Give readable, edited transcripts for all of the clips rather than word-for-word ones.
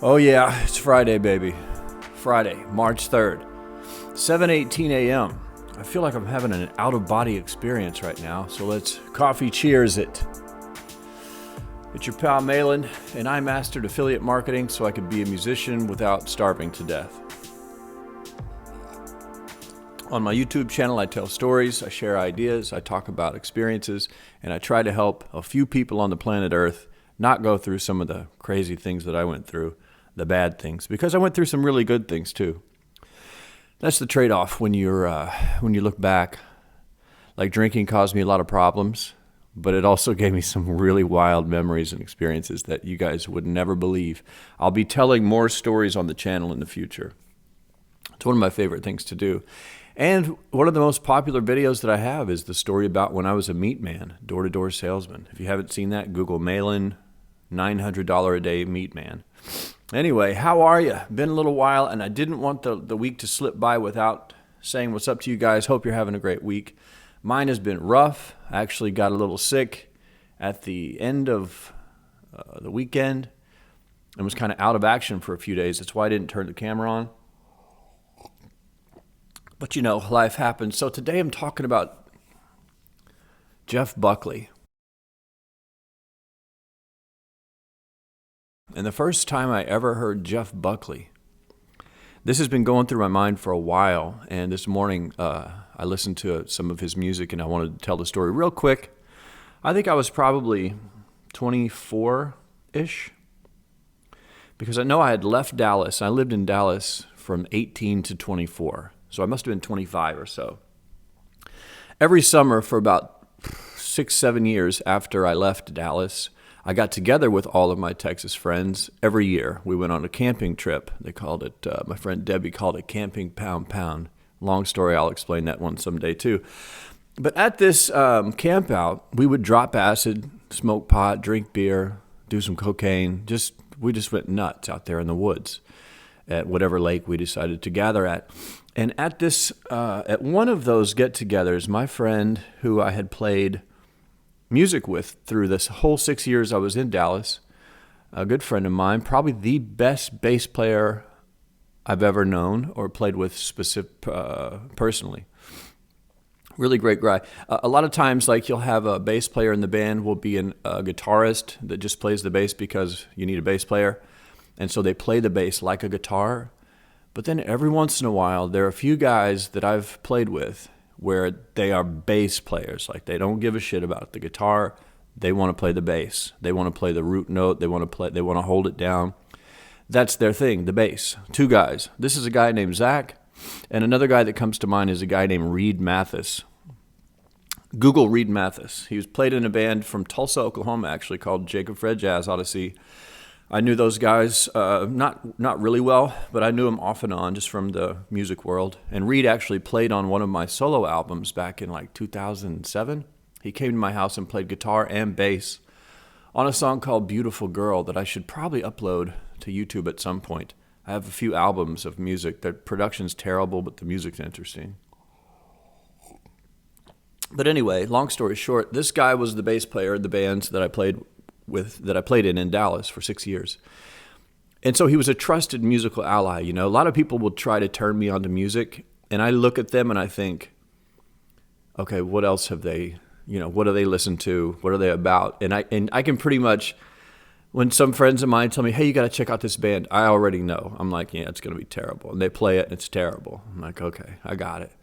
Oh yeah, it's Friday, baby. Friday, March 3rd, 7:18 a.m. I feel like I'm having an out-of-body experience right now, so let's coffee cheers it. It's your pal Malan, and I mastered affiliate marketing so I could be a musician without starving to death. On my YouTube channel, I tell stories, I share ideas, I talk about experiences, and I try to help a few people on the planet Earth not go through some of the crazy things that I went through, the bad things, because I went through some really good things too. That's the trade-off when you look back. Like, drinking caused me a lot of problems, but it also gave me some really wild memories and experiences that you guys would never believe. I'll be telling more stories on the channel in the future. It's one of my favorite things to do. And one of the most popular videos that I have is the story about when I was a meat man, door-to-door salesman. If you haven't seen that, Google Malan, $900 a day meat man. Anyway, how are you? Been a little while, and I didn't want the week to slip by without saying what's up to you guys. Hope you're having a great week. Mine has been rough. I actually got a little sick at the end of the weekend and was kind of out of action for a few days. That's why I didn't turn the camera on. But you know, life happens. So today I'm talking about Jeff Buckley. And the first time I ever heard Jeff Buckley, this has been going through my mind for a while. And this morning I listened to some of his music and I wanted to tell the story real quick. I think I was probably 24-ish. Because I know I had left Dallas. I lived in Dallas from 18 to 24. So I must have been 25 or so. Every summer for about 6-7 years after I left Dallas, I got together with all of my Texas friends every year. We went on a camping trip. They called it, my friend Debbie called it Camping Pound Pound. Long story, I'll explain that one someday too. But at this camp out, we would drop acid, smoke pot, drink beer, do some cocaine. We just went nuts out there in the woods at whatever lake we decided to gather at. And at this, at one of those get-togethers, my friend who I had played music with through this whole 6 years I was in Dallas, a good friend of mine, probably the best bass player I've ever known or played with personally. Really great guy. A lot of times, like, you'll have a bass player in the band will be a guitarist that just plays the bass because you need a bass player. And so they play the bass like a guitar. But then every once in a while, there are a few guys that I've played with where they are bass players. Like, they don't give a shit about the guitar. They want to play the bass. They want to play the root note. They want to hold it down. That's their thing, the bass. Two guys. This is a guy named Zach, and another guy that comes to mind is a guy named Reed Mathis. Google Reed Mathis. He was played in a band from Tulsa, Oklahoma, actually, called Jacob Fred Jazz Odyssey. I knew those guys not really well, but I knew them off and on just from the music world. And Reed actually played on one of my solo albums back in like 2007. He came to my house and played guitar and bass on a song called Beautiful Girl that I should probably upload to YouTube at some point. I have a few albums of music. The production's terrible, but the music's interesting. But anyway, long story short, this guy was the bass player in the bands that I played in Dallas for 6 years. And so he was a trusted musical ally. You know, a lot of people will try to turn me onto music, and I look at them and I think, okay, what else have they, what do they listen to? What are they about? And I can pretty much, when some friends of mine tell me, hey, you got to check out this band, I already know. I'm like, yeah, it's going to be terrible. And they play it and it's terrible. I'm like, okay, I got it.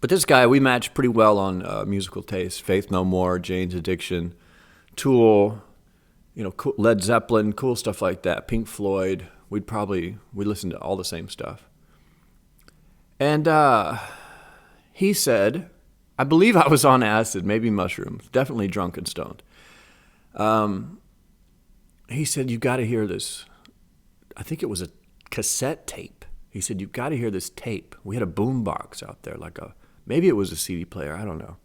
But this guy, we matched pretty well on musical taste. Faith No More, Jane's Addiction, Tool, Led Zeppelin, cool stuff like that. Pink Floyd. We listened to all the same stuff. And he said, I believe I was on acid, maybe mushrooms, definitely drunk and stoned. He said, you got to hear this. I think it was a cassette tape. He said, you got to hear this tape. We had a boom box out there, maybe it was a CD player, I don't know.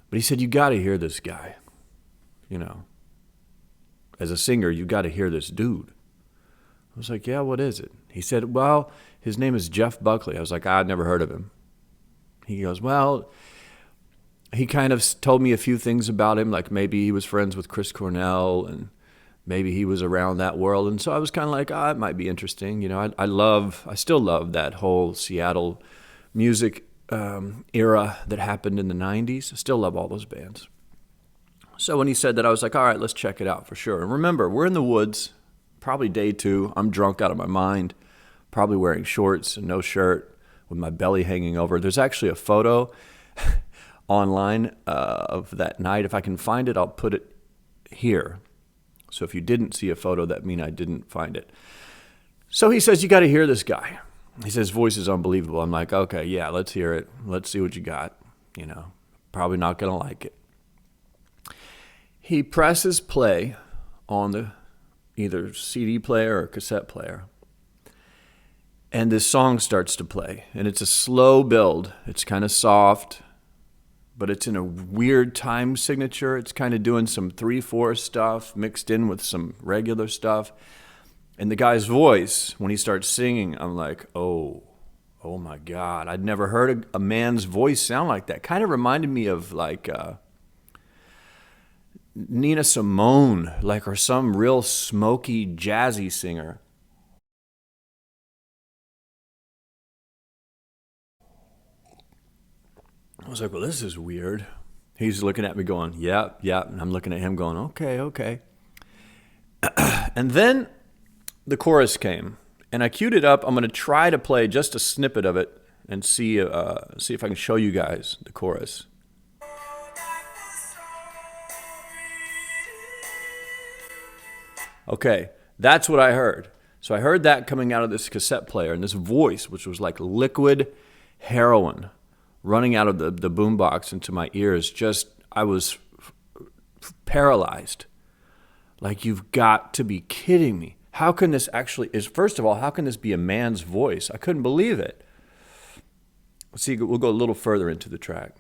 But he said, you got to hear this guy. As a singer, you got to hear this dude. I was like, yeah, what is it? He said, well, his name is Jeff Buckley. I was like, I'd never heard of him. He goes, well, he kind of told me a few things about him, like maybe he was friends with Chris Cornell and maybe he was around that world. And so I was kind of like, it might be interesting. You know, I still love that whole Seattle music era that happened in the 90s. I still love all those bands. So when he said that, I was like, all right, let's check it out for sure. And remember, we're in the woods, probably day 2. I'm drunk out of my mind, probably wearing shorts and no shirt with my belly hanging over. There's actually a photo online of that night. If I can find it, I'll put it here. So if you didn't see a photo, that means I didn't find it. So he says, you got to hear this guy. He says, voice is unbelievable. I'm like, okay, yeah, let's hear it. Let's see what you got. You know, probably not going to like it. He presses play on the either CD player or cassette player. And this song starts to play. And it's a slow build. It's kind of soft, but it's in a weird time signature. It's kind of doing some 3/4 stuff mixed in with some regular stuff. And the guy's voice, when he starts singing, I'm like, oh my God. I'd never heard a man's voice sound like that. Kind of reminded me of like Nina Simone, like, or some real smoky, jazzy singer. I was like, well, this is weird. He's looking at me going, yep. And I'm looking at him going, okay. And then the chorus came, and I queued it up. I'm going to try to play just a snippet of it and see if I can show you guys the chorus. Okay, that's what I heard. So I heard that coming out of this cassette player, and this voice, which was like liquid heroin, running out of the boombox into my ears. I was paralyzed. Like, you've got to be kidding me. How can this first of all, how can this be a man's voice? I couldn't believe it. Let's see, we'll go a little further into the track.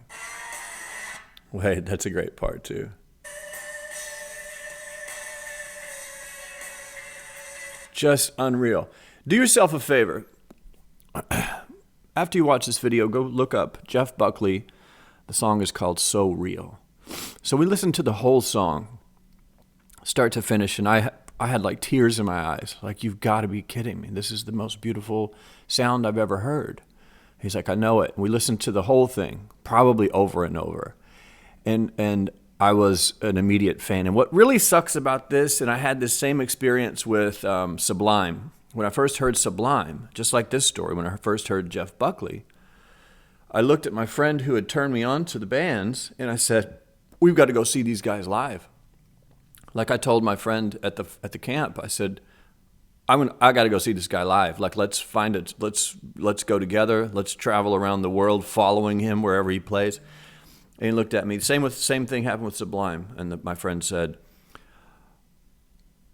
Wait, that's a great part too. Just unreal. Do yourself a favor. After you watch this video, go look up Jeff Buckley. The song is called So Real. So we listened to the whole song, start to finish, and I had like tears in my eyes. Like, you've got to be kidding me. This is the most beautiful sound I've ever heard. He's like, I know it. And we listened to the whole thing, probably over and over. And I was an immediate fan. And what really sucks about this, and I had this same experience with Sublime. When I first heard Sublime, just like this story, when I first heard Jeff Buckley, I looked at my friend who had turned me on to the bands, and I said, we've got to go see these guys live. Like I told my friend at the camp, I said, I got to go see this guy live. Like, let's find it. Let's go together. Let's travel around the world following him wherever he plays. And he looked at me. Same thing happened with Sublime. And my friend said,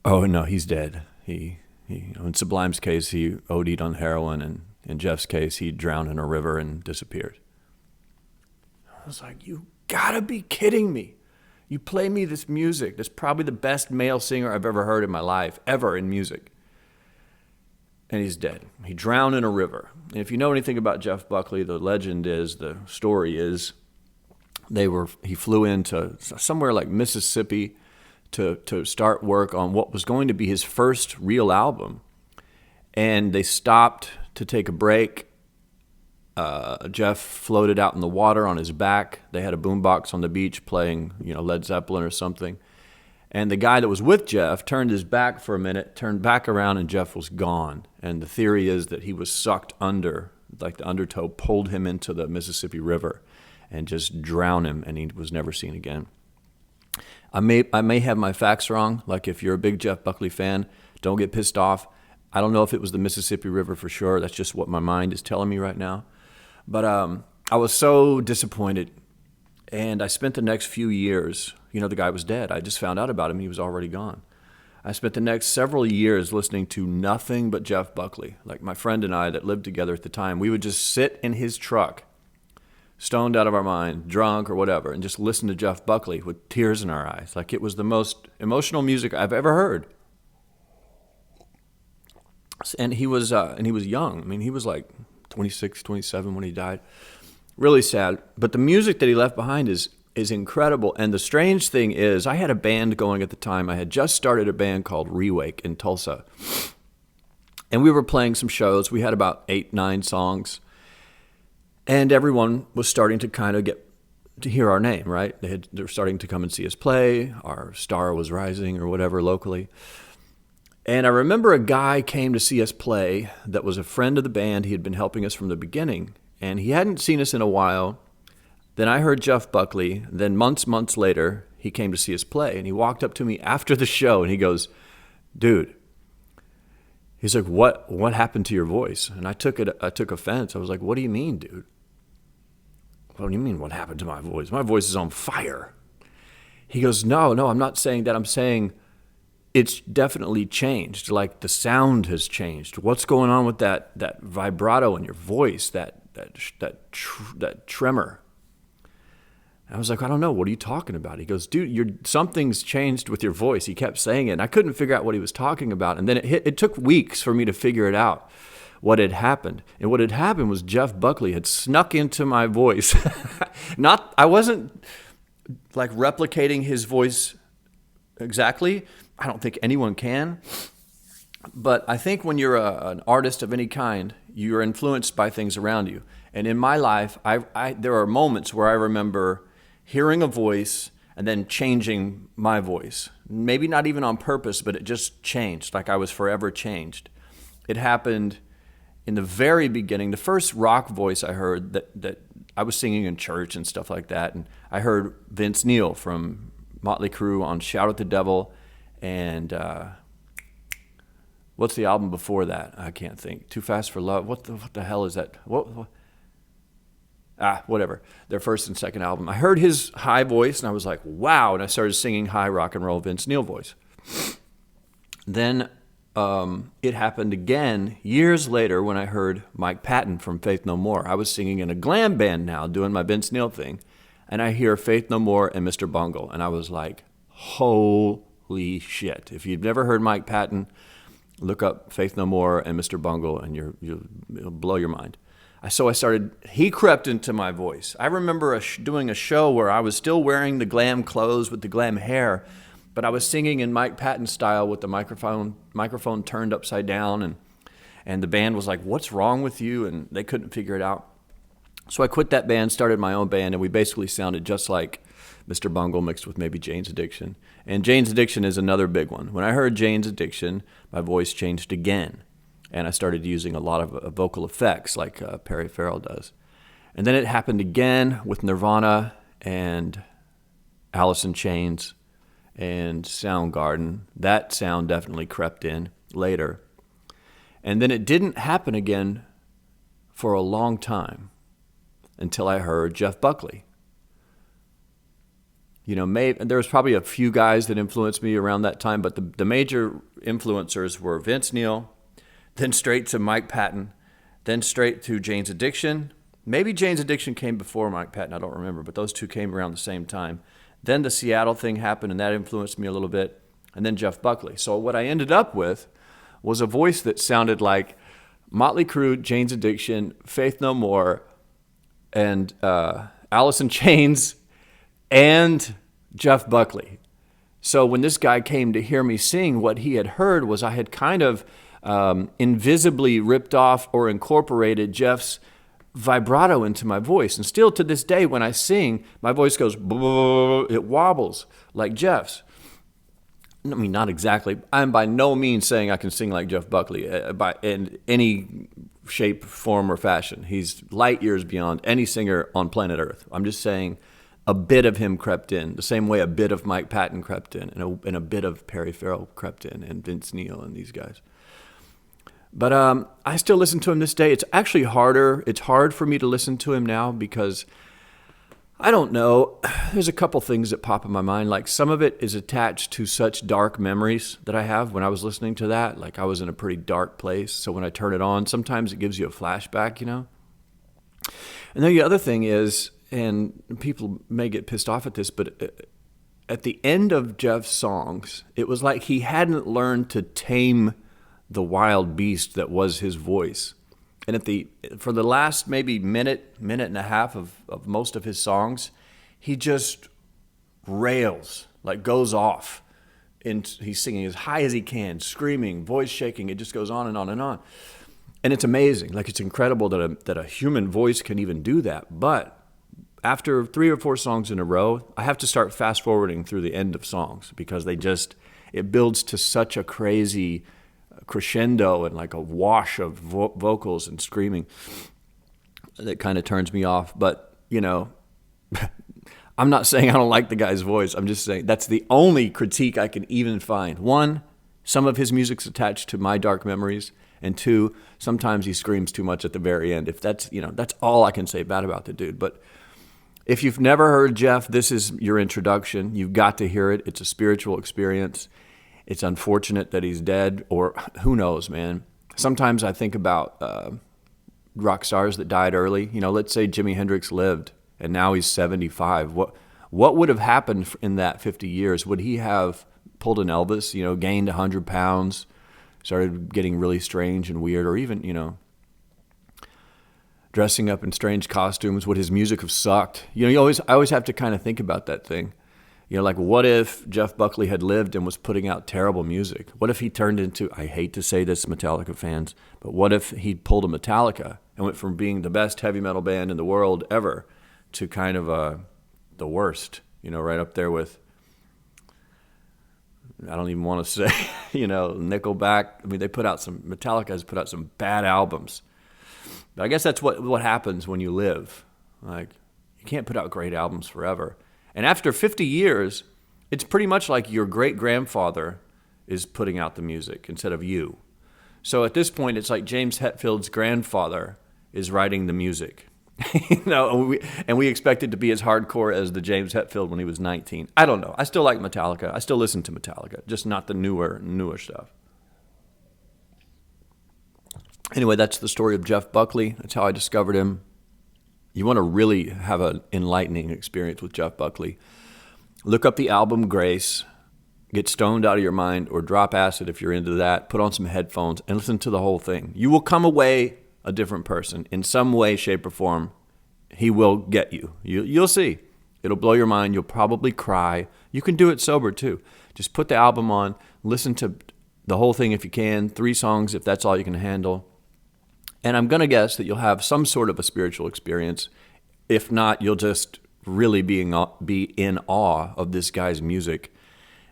oh, no, he's dead. In Sublime's case, he OD'd on heroin, and in Jeff's case, he drowned in a river and disappeared. I was like, you gotta be kidding me. You play me this music. That's probably the best male singer I've ever heard in my life, ever in music. And he's dead. He drowned in a river. And if you know anything about Jeff Buckley, the story is, he flew into somewhere like Mississippi to start work on what was going to be his first real album. And they stopped to take a break. Jeff floated out in the water on his back. They had a boombox on the beach playing, Led Zeppelin or something. And the guy that was with Jeff turned his back for a minute, turned back around, and Jeff was gone. And the theory is that he was sucked under, like the undertow pulled him into the Mississippi River and just drowned him, and he was never seen again. I may have my facts wrong. Like, if you're a big Jeff Buckley fan, don't get pissed off. I don't know if it was the Mississippi River for sure. That's just what my mind is telling me right now. But I was so disappointed. And I spent the next few years, the guy was dead. I just found out about him. He was already gone. I spent the next several years listening to nothing but Jeff Buckley. Like, my friend and I that lived together at the time, we would just sit in his truck, stoned out of our mind, drunk or whatever, and just listen to Jeff Buckley with tears in our eyes. Like, it was the most emotional music I've ever heard. And he was young. I mean, he was like 26, 27 when he died. Really sad. But the music that he left behind is is incredible. And the strange thing is, I had a band going at the time. I had just started a band called Rewake in Tulsa. And we were playing some shows. We had about 8, 9 songs. And everyone was starting to kind of get to hear our name, right? They were starting to come and see us play. Our star was rising or whatever locally. And I remember a guy came to see us play that was a friend of the band. He had been helping us from the beginning. And he hadn't seen us in a while. Then I heard Jeff Buckley. Then months later, he came to see us play. And he walked up to me after the show and he goes, dude, he's like, what happened to your voice? And I took offense. I was like, what do you mean, dude? What do you mean what happened to my voice? My voice is on fire. He goes, no, I'm not saying that. I'm saying it's definitely changed. Like the sound has changed. What's going on with that vibrato in your voice, that tremor? I was like, I don't know. What are you talking about? He goes, dude, something's changed with your voice. He kept saying it. And I couldn't figure out what he was talking about. And then it took weeks for me to figure it out, what had happened. And what had happened was Jeff Buckley had snuck into my voice. I wasn't like replicating his voice exactly. I don't think anyone can. But I think when you're an artist of any kind, you're influenced by things around you. And in my life, there are moments where I remember hearing a voice and then changing my voice. Maybe not even on purpose, but it just changed, like I was forever changed. It happened in the very beginning. The first rock voice I heard that I was singing in church and stuff like that, and I heard Vince Neil from Motley Crue on Shout at the Devil, and what's the album before that? I can't think. Too Fast for Love. What the hell is that? Whatever. Their first and second album. I heard his high voice and I was like, wow. And I started singing high rock and roll Vince Neil voice. Then it happened again years later when I heard Mike Patton from Faith No More. I was singing in a glam band now, doing my Vince Neil thing. And I hear Faith No More and Mr. Bungle. And I was like, holy shit. If you've never heard Mike Patton, look up Faith No More and Mr. Bungle and you'll blow your mind. So he crept into my voice. I remember doing a show where I was still wearing the glam clothes with the glam hair, but I was singing in Mike Patton style with the microphone turned upside down, and the band was like, what's wrong with you? And they couldn't figure it out. So I quit that band, started my own band, and we basically sounded just like Mr. Bungle mixed with maybe Jane's Addiction. And Jane's Addiction is another big one. When I heard Jane's Addiction, my voice changed again. And I started using a lot of vocal effects like Perry Farrell does. And then it happened again with Nirvana and Alice in Chains and Soundgarden. That sound definitely crept in later. And then it didn't happen again for a long time until I heard Jeff Buckley. You know, there was probably a few guys that influenced me around that time, but the major influencers were Vince Neil, then straight to Mike Patton, then straight to Jane's Addiction. Maybe Jane's Addiction came before Mike Patton, I don't remember, but those two came around the same time. Then the Seattle thing happened, and that influenced me a little bit, and then Jeff Buckley. So what I ended up with was a voice that sounded like Motley Crue, Jane's Addiction, Faith No More, and Alice in Chains, and Jeff Buckley. So when this guy came to hear me sing, what he had heard was I had kind of invisibly ripped off or incorporated Jeff's vibrato into my voice. And still to this day, when I sing, my voice goes, it wobbles like Jeff's. I mean, not exactly. I'm by no means saying I can sing like Jeff Buckley in any shape, form, or fashion. He's light years beyond any singer on planet Earth. I'm just saying a bit of him crept in, the same way a bit of Mike Patton crept in, and a bit of Perry Farrell crept in, and Vince Neil and these guys. But I still listen to him this day. It's actually harder. It's hard for me to listen to him now because, I don't know, there's a couple things that pop in my mind. Like some of it is attached to such dark memories that I have when I was listening to that. Like I was in a pretty dark place. So when I turn it on, sometimes it gives you a flashback, you know. And then the other thing is, and people may get pissed off at this, but at the end of Jeff's songs, it was like he hadn't learned to tame the wild beast that was his voice. And for the last maybe minute and a half of most of his songs, he just rails, like goes off. And he's singing as high as he can, screaming, voice shaking. It just goes on and on and on. And it's amazing. Like, it's incredible that a human voice can even do that. But after 3 or 4 songs in a row, I have to start fast forwarding through the end of songs because it builds to such a crazy crescendo and like a wash of vocals and screaming that kind of turns me off. But, I'm not saying I don't like the guy's voice. I'm just saying that's the only critique I can even find. 1, some of his music's attached to my dark memories. And 2, sometimes he screams too much at the very end. If that's all I can say bad about the dude. But if you've never heard Jeff, this is your introduction. You've got to hear it. It's a spiritual experience. It's unfortunate that he's dead, or who knows, man. Sometimes I think about rock stars that died early. Let's say Jimi Hendrix lived, and now he's 75. What would have happened in that 50 years? Would he have pulled an Elvis, gained 100 pounds, started getting really strange and weird, or even, dressing up in strange costumes? Would his music have sucked? I always have to kind of think about that thing. Like, what if Jeff Buckley had lived and was putting out terrible music? What if he turned into, I hate to say this, Metallica fans, but what if he pulled a Metallica and went from being the best heavy metal band in the world ever to kind of the worst, right up there with, I don't even want to say, Nickelback. I mean, Metallica has put out some bad albums. But I guess that's what happens when you live. Like, you can't put out great albums forever. And after 50 years, it's pretty much like your great-grandfather is putting out the music instead of you. So at this point, it's like James Hetfield's grandfather is writing the music. And we expect it to be as hardcore as the James Hetfield when he was 19. I don't know. I still like Metallica. I still listen to Metallica, just not the newer stuff. Anyway, that's the story of Jeff Buckley. That's how I discovered him. You want to really have an enlightening experience with Jeff Buckley, look up the album Grace, get stoned out of your mind, or drop acid if you're into that, put on some headphones, and listen to the whole thing. You will come away a different person in some way, shape, or form. He will get you. You'll see. It'll blow your mind. You'll probably cry. You can do it sober too. Just put the album on, listen to the whole thing if you can, 3 songs if that's all you can handle. And I'm going to guess that you'll have some sort of a spiritual experience. If not, you'll just really be in awe of this guy's music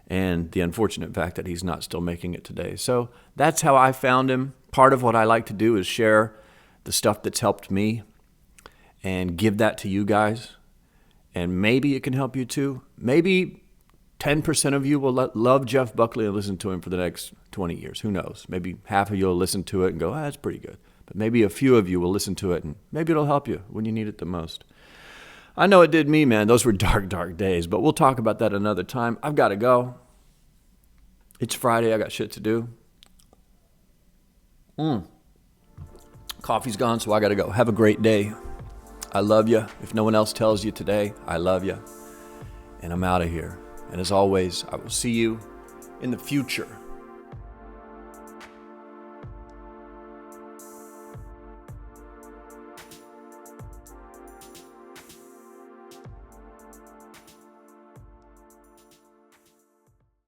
and the unfortunate fact that he's not still making it today. So that's how I found him. Part of what I like to do is share the stuff that's helped me and give that to you guys. And maybe it can help you too. Maybe 10% of you will love Jeff Buckley and listen to him for the next 20 years. Who knows? Maybe half of you will listen to it and go, that's pretty good. But maybe a few of you will listen to it and maybe it'll help you when you need it the most. I know it did me, man. Those were dark, dark days, but we'll talk about that another time. I've got to go. It's Friday. I got shit to do. Coffee's gone, so I got to go. Have a great day. I love you. If no one else tells you today, I love you. And I'm out of here. And as always, I will see you in the future.